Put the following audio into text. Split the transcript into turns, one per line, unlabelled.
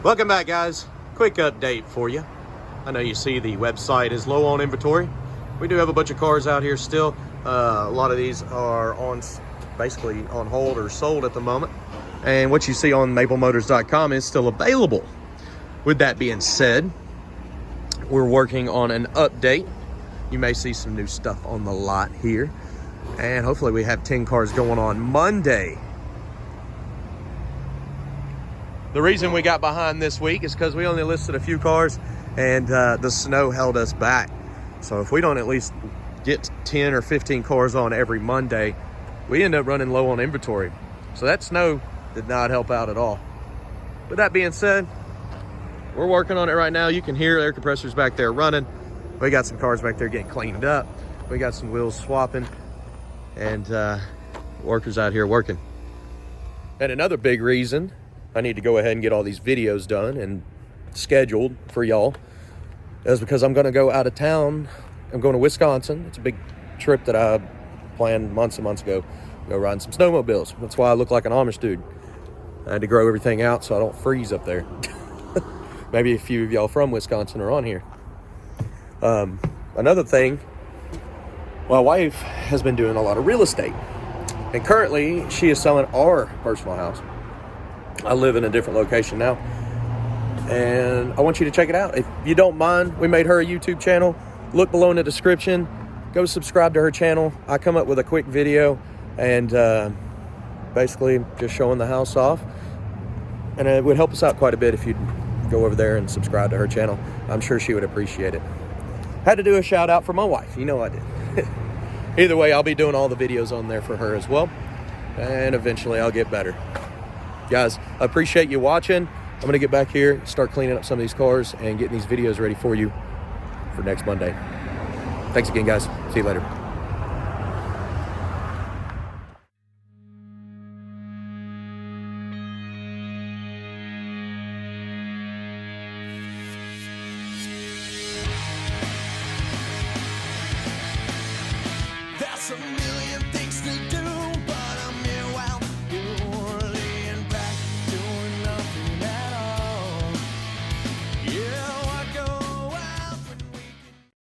Welcome back, guys. Quick update for you. I know you see the website is low on inventory. We do have a bunch of cars out here still. A lot of these are basically on hold or sold at the moment. And what you see on maplemotors.com is still available. With that being said, we're working on an update. You may see some new stuff on the lot here. And hopefully we have 10 cars going on Monday. The reason we got behind this week is because we only listed a few cars and the snow held us back. So if we don't at least get 10 or 15 cars on every Monday, we end up running low on inventory. So that snow did not help out at all. With that being said, we're working on it right now. You can hear air compressors back there running. We got some cars back there getting cleaned up. We got some wheels swapping and workers out here working. And another big reason I need to go ahead and get all these videos done and scheduled for y'all is because I'm going to go out of town. I'm going to Wisconsin. It's a big trip that I planned months and months ago. Go riding some snowmobiles. That's why I look like an Amish dude. I had to grow everything out so I don't freeze up there. Maybe a few of y'all from Wisconsin are on here. Another thing, my wife has been doing a lot of real estate. And currently, she is selling our personal house. I live in a different location now. And I want you to check it out. If you don't mind, we made her a YouTube channel. Look below in the description. Go subscribe to her channel. I come up with a quick video and basically just showing the house off. And it would help us out quite a bit if you'd go over there and subscribe to her channel. I'm sure she would appreciate it. Had to do a shout out for my wife. You know I did. Either way, I'll be doing all the videos on there for her as well. And eventually I'll get better. Guys, I appreciate you watching. I'm going to get back here, start cleaning up some of these cars and getting these videos ready for you for next Monday. Thanks again, guys. See you later.